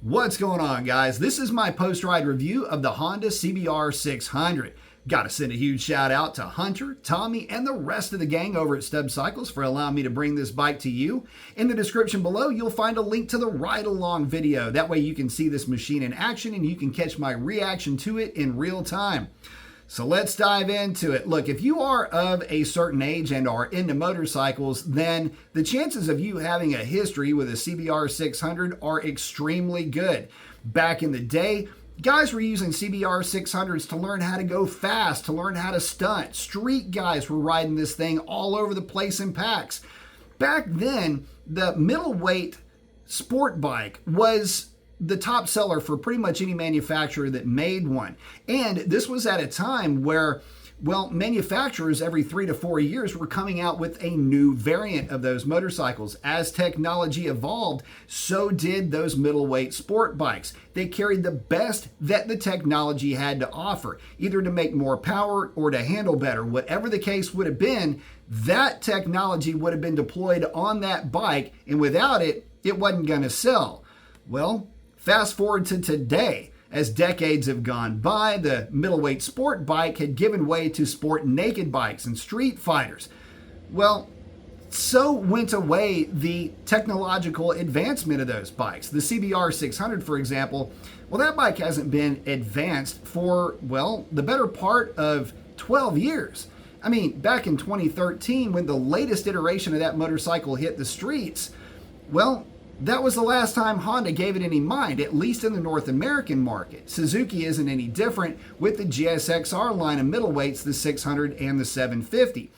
What's going on, guys? This is my post-ride review of the Honda CBR 600. Got to send a huge shout out to Hunter, Tommy, and the rest of the gang over at Stub Cycles for allowing me to bring this bike to you. In the description below, you'll find a link to the ride-along video. That way you can see this machine in action and you can catch my reaction to it in real time. So let's dive into it. Look, if you are of a certain age and are into motorcycles, then the chances of you having a history with a CBR 600 are extremely good. Back in the day, guys were using CBR 600s to learn how to go fast, to learn how to stunt. Street guys were riding this thing all over the place in packs. Back then, the middleweight sport bike was the top seller for pretty much any manufacturer that made one. And this was at a time where, well, manufacturers every 3 to 4 years were coming out with a new variant of those motorcycles. As technology evolved, so did those middleweight sport bikes. They carried the best that the technology had to offer, either to make more power or to handle better. Whatever the case would have been, that technology would have been deployed on that bike, and without it, it wasn't going to sell. Well, fast forward to today. As decades have gone by, the middleweight sport bike had given way to sport naked bikes and street fighters. Well, so went away the technological advancement of those bikes. The CBR 600, for example, well, that bike hasn't been advanced for, well, the better part of 12 years. I mean, back in 2013, when the latest iteration of that motorcycle hit the streets, well, that was the last time Honda gave it any mind, at least in the North American market. Suzuki isn't any different with the GSXR line of middleweights, the 600 and the 750.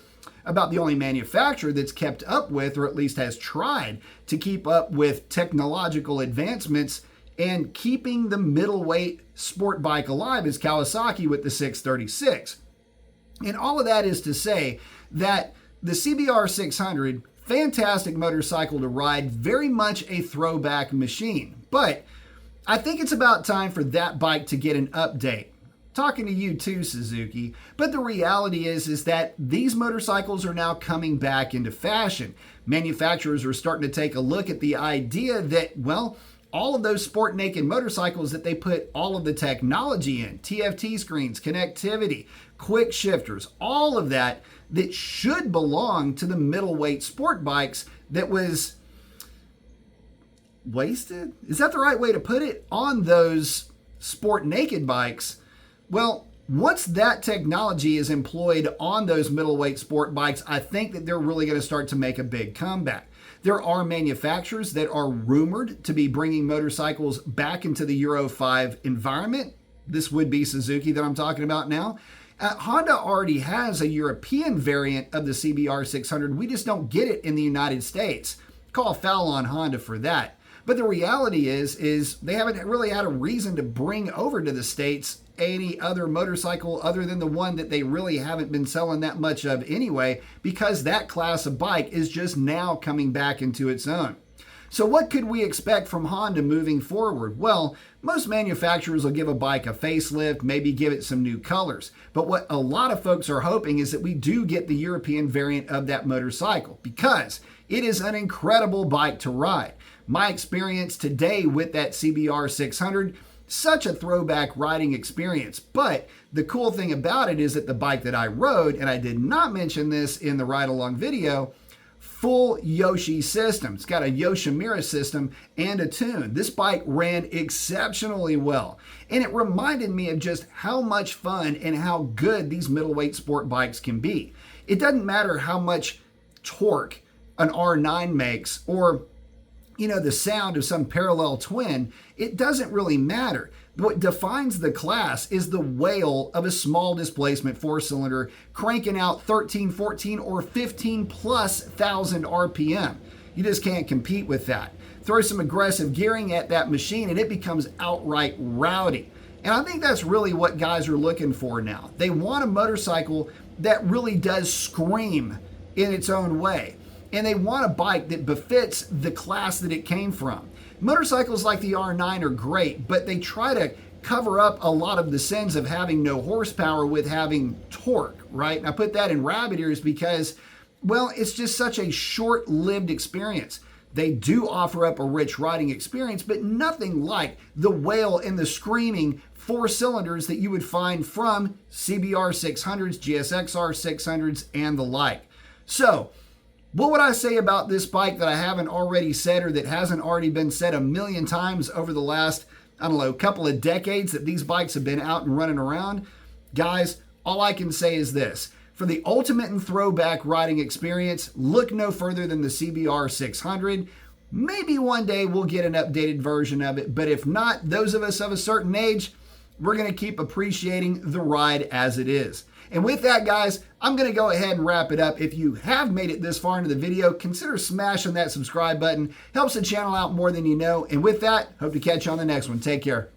About the only manufacturer that's kept up with, or at least has tried to keep up with technological advancements and keeping the middleweight sport bike alive is Kawasaki with the 636. And all of that is to say that the CBR 600, fantastic motorcycle to ride, very much a throwback machine. But I think it's about time for that bike to get an update. Talking to you too, Suzuki. But the reality is that these motorcycles are now coming back into fashion. Manufacturers are starting to take a look at the idea that, well, all of those sport naked motorcycles that they put all of the technology in, TFT screens, connectivity, quick shifters, all of that should belong to the middleweight sport bikes that was wasted? Is that the right way to put it? On those sport naked bikes. Well, once that technology is employed on those middleweight sport bikes, I think that they're really going to start to make a big comeback. There are manufacturers that are rumored to be bringing motorcycles back into the Euro 5 environment. This would be Suzuki that I'm talking about now. Honda already has a European variant of the CBR 600. We just don't get it in the United States. Call foul on Honda for that. But the reality is they haven't really had a reason to bring over to the States any other motorcycle other than the one that they really haven't been selling that much of anyway, because that class of bike is just now coming back into its own. So what could we expect from Honda moving forward? Well, most manufacturers will give a bike a facelift, maybe give it some new colors. But what a lot of folks are hoping is that we do get the European variant of that motorcycle, because it is an incredible bike to ride. My experience today with that CBR 600, such a throwback riding experience. But the cool thing about it is that the bike that I rode, and I did not mention this in the ride-along video, full Yoshi system. It's got a Yoshimura system and a tune. This bike ran exceptionally well. And it reminded me of just how much fun and how good these middleweight sport bikes can be. It doesn't matter how much torque an R9 makes, or the sound of some parallel twin. It doesn't really matter. What defines the class is the wail of a small displacement four-cylinder cranking out 13, 14, or 15 plus thousand RPM. You just can't compete with that. Throw some aggressive gearing at that machine and it becomes outright rowdy. And I think that's really what guys are looking for now. They want a motorcycle that really does scream in its own way. And they want a bike that befits the class that it came from. Motorcycles like the R9 are great, but they try to cover up a lot of the sins of having no horsepower with having torque, right? And I put that in rabbit ears because, well, it's just such a short-lived experience. They do offer up a rich riding experience, but nothing like the wail and the screaming 4 cylinders that you would find from CBR 600s, GSXR 600s, and the like. So, what would I say about this bike that I haven't already said or that hasn't already been said a million times over the last, I don't know, couple of decades that these bikes have been out and running around? Guys, all I can say is this. For the ultimate and throwback riding experience, look no further than the CBR 600. Maybe one day we'll get an updated version of it, but if not, those of us of a certain age, we're going to keep appreciating the ride as it is. And with that, guys, I'm going to go ahead and wrap it up. If you have made it this far into the video, consider smashing that subscribe button. Helps the channel out more than you know. And with that, hope to catch you on the next one. Take care.